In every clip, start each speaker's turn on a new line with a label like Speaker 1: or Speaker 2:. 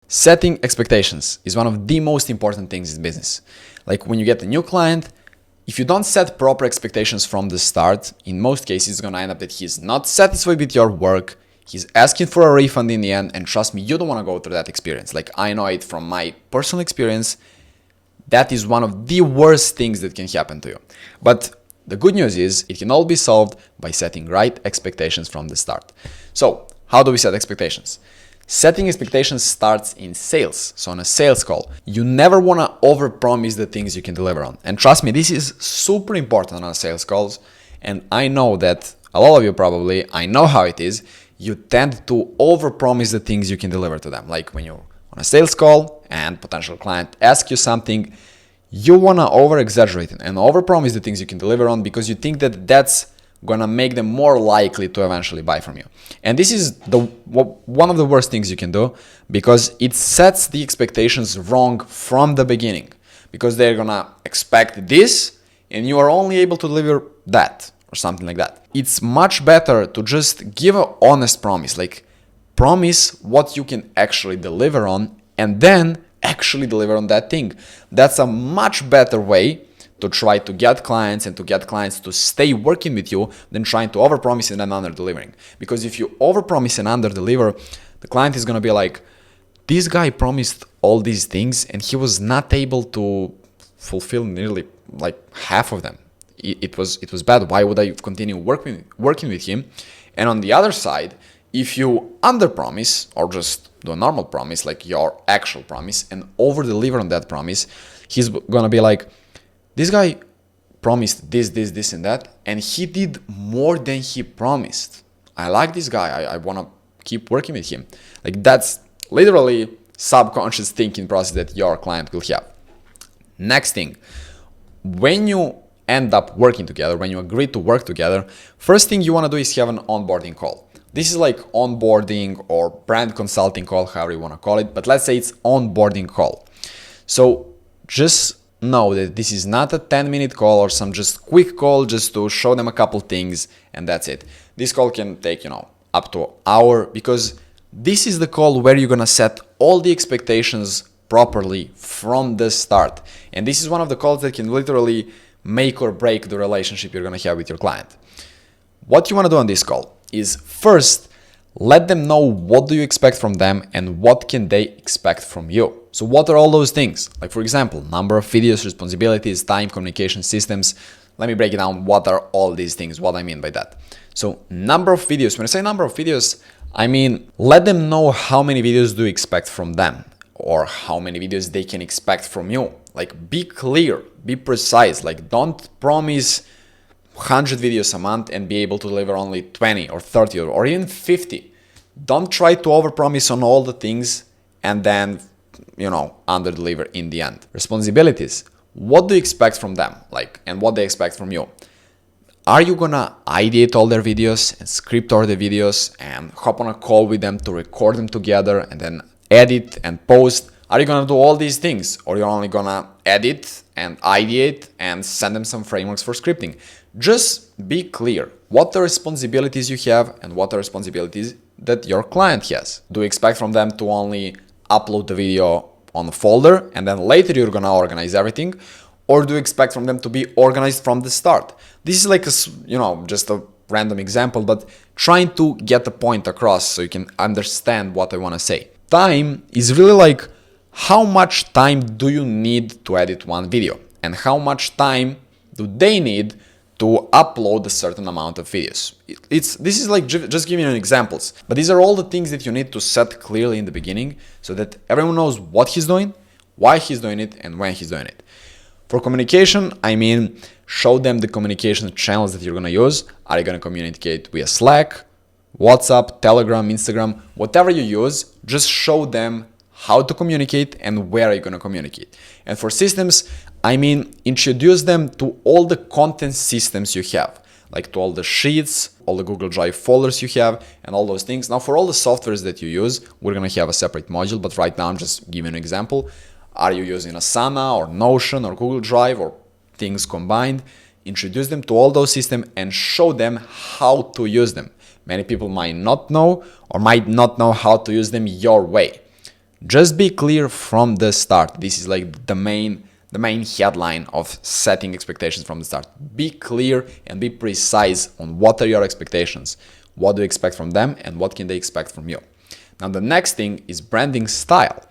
Speaker 1: Setting expectations is one of the most important things in business. Like when you get a new client, if you don't set proper expectations from the start, in most cases it's gonna end up that he's not satisfied with your work, he's asking for a refund in the end, and trust me, you don't wanna go through that experience. Like I know it from my personal experience, that is one of the worst things that can happen to you. But the good news is it can all be solved by setting right expectations from the start. So how do we set expectations? Setting expectations starts in sales. So on a sales call, you never want to overpromise the things you can deliver on. And trust me, this is super important on sales calls. And I know that a lot of you probably, I know how it is. You tend to overpromise the things you can deliver to them. Like when you're on a sales call and potential client asks you something, you want to over-exaggerate and overpromise the things you can deliver on because you think that that's gonna make them more likely to eventually buy from you. And this is one of the worst things you can do because it sets the expectations wrong from the beginning because they're gonna expect this and you are only able to deliver that or something like that. It's much better to just give an honest promise, like promise what you can actually deliver on and then actually deliver on that thing. That's a much better way to try to get clients and to get clients to stay working with you than trying to overpromise and then under-delivering. Because if you overpromise and under-deliver, the client is going to be like, this guy promised all these things and he was not able to fulfill nearly like half of them. It was bad. Why would I continue working with him? And on the other side, if you under-promise or just do a normal promise, like your actual promise, and over-deliver on that promise, he's going to be like, this guy promised this, and that, and he did more than he promised. I like this guy. I want to keep working with him. Like that's literally subconscious thinking process that your client will have. Next thing, when you end up working together, when you agree to work together, first thing you want to do is have an onboarding call. This is like onboarding or brand consulting call, however you want to call it, but let's say it's onboarding call. So just know that this is not a 10-minute call or some just quick call just to show them a couple things and that's it. This call can take, up to an hour because this is the call where you're going to set all the expectations properly from the start. And this is one of the calls that can literally make or break the relationship you're going to have with your client. What you want to do on this call is first, let them know what do you expect from them and what can they expect from you. So what are all those things? Like for example, number of videos, responsibilities, time, communication systems. Let me break it down. What are all these things? What I mean by that. So number of videos. When I say number of videos, I mean let them know how many videos do you expect from them or how many videos they can expect from you. Like be clear, be precise. Like don't promise 100 videos a month and be able to deliver only 20 or 30 or even 50. Don't try to overpromise on all the things and then, under-deliver in the end. Responsibilities. What do you expect from them? And what they expect from you? Are you gonna ideate all their videos and script all the videos and hop on a call with them to record them together and then edit and post? Are you gonna do all these things? Or you're only gonna edit and ideate and send them some frameworks for scripting? Just be clear. What are responsibilities you have and what are responsibilities that your client has? Do you expect from them to only upload the video on a folder and then later you're gonna organize everything? Or do you expect from them to be organized from the start? This is like just a random example, but trying to get the point across so you can understand what I wanna say. Time is really like how much time do you need to edit one video and how much time do they need to upload a certain amount of videos. This is like just giving you examples, but these are all the things that you need to set clearly in the beginning so that everyone knows what he's doing, why he's doing it, and when he's doing it. For communication, I mean, show them the communication channels that you're gonna use. Are you gonna communicate via Slack, WhatsApp, Telegram, Instagram, whatever you use, just show them how to communicate and where are you gonna communicate. And for systems, I mean, introduce them to all the content systems you have, like to all the sheets, all the Google Drive folders you have, and all those things. Now, for all the softwares that you use, we're going to have a separate module, but right now I'm just giving an example. Are you using Asana or Notion or Google Drive or things combined? Introduce them to all those systems and show them how to use them. Many people might not know or might not know how to use them your way. Just be clear from the start. This is like the main headline of setting expectations from the start. Be clear and be precise on what are your expectations, what do you expect from them, and what can they expect from you. Now, the next thing is branding style.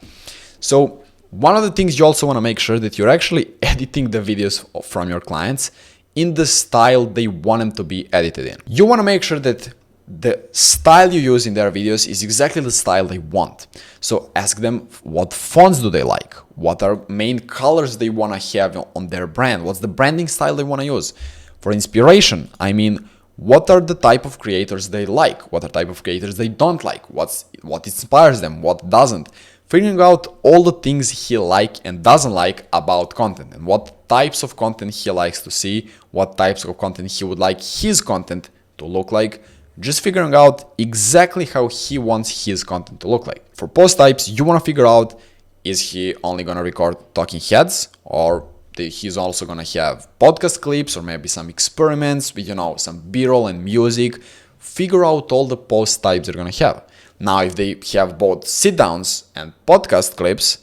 Speaker 1: So one of the things you also want to make sure that you're actually editing the videos from your clients in the style they want them to be edited in. You want to make sure that the style you use in their videos is exactly the style they want. So ask them what fonts do they like, what are main colors they want to have on their brand, what's the branding style they want to use. For inspiration, I mean, what are the type of creators they like, what are type of creators they don't like, what inspires them, what doesn't. Figuring out all the things he likes and doesn't like about content, and what types of content he likes to see, what types of content he would like his content to look like. Just figuring out exactly how he wants his content to look like. For post types, you want to figure out, is he only going to record talking heads, or he's also going to have podcast clips, or maybe some experiments with, some B-roll and music. Figure out all the post types they're going to have. Now, if they have both sit downs and podcast clips,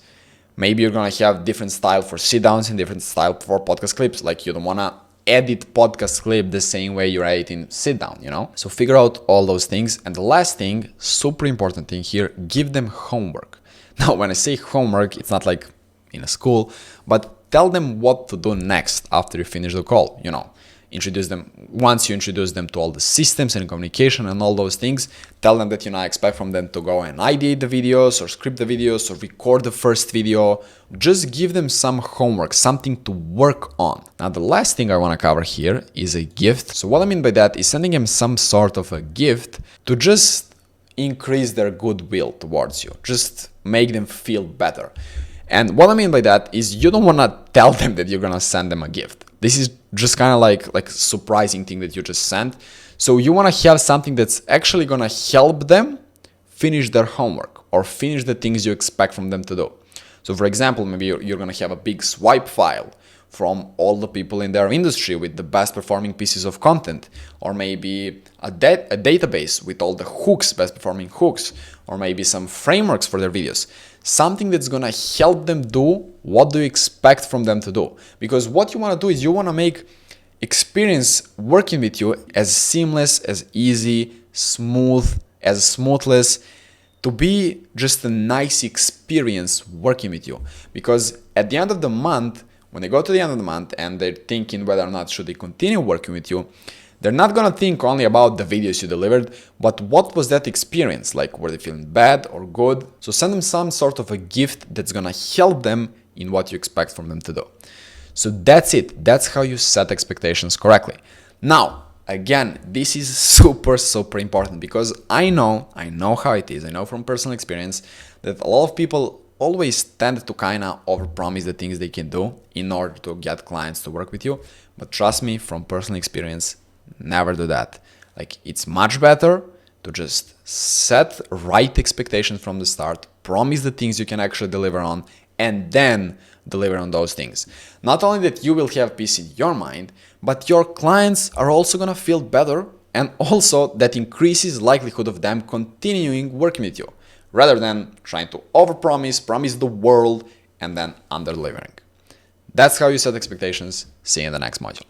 Speaker 1: maybe you're going to have different style for sit downs and different style for podcast clips. Like, you don't want to edit podcast clip the same way you're editing sit down, So figure out all those things. And the last thing, super important thing here, give them homework. Now, when I say homework, it's not like in a school, but tell them what to do next after you finish the call, Once you introduce them to all the systems and communication and all those things, tell them that expect from them to go and ideate the videos or script the videos or record the first video. Just give them some homework, something to work on. Now, the last thing I want to cover here is a gift. So what I mean by that is sending them some sort of a gift to just increase their goodwill towards you, just make them feel better. And what I mean by that is you don't want to tell them that you're going to send them a gift. This is just kind of like surprising thing that you just sent. So you want to have something that's actually going to help them finish their homework or finish the things you expect from them to do. So for example, maybe you're going to have a big swipe file from all the people in their industry with the best performing pieces of content, or maybe a database with all the hooks, best performing hooks, or maybe some frameworks for their videos. Something that's going to help them do what do you expect from them to do. Because what you want to do is you want to make experience working with you as seamless, as easy, as smoothless, to be just a nice experience working with you. Because at the end of the month, when they go to the end of the month and they're thinking whether or not should they continue working with you, they're not going to think only about the videos you delivered, but what was that experience? Like, were they feeling bad or good? So send them some sort of a gift that's going to help them in what you expect from them to do. So that's it. That's how you set expectations correctly. Now, again, this is super, super important because I know how it is. I know from personal experience that a lot of people always tend to kind of overpromise the things they can do in order to get clients to work with you. But trust me, from personal experience, never do that. Like, it's much better to just set right expectations from the start, promise the things you can actually deliver on, and then deliver on those things. Not only that you will have peace in your mind, but your clients are also going to feel better, and also that increases likelihood of them continuing working with you, rather than trying to overpromise, promise the world, and then under-delivering. That's how you set expectations. See you in the next module.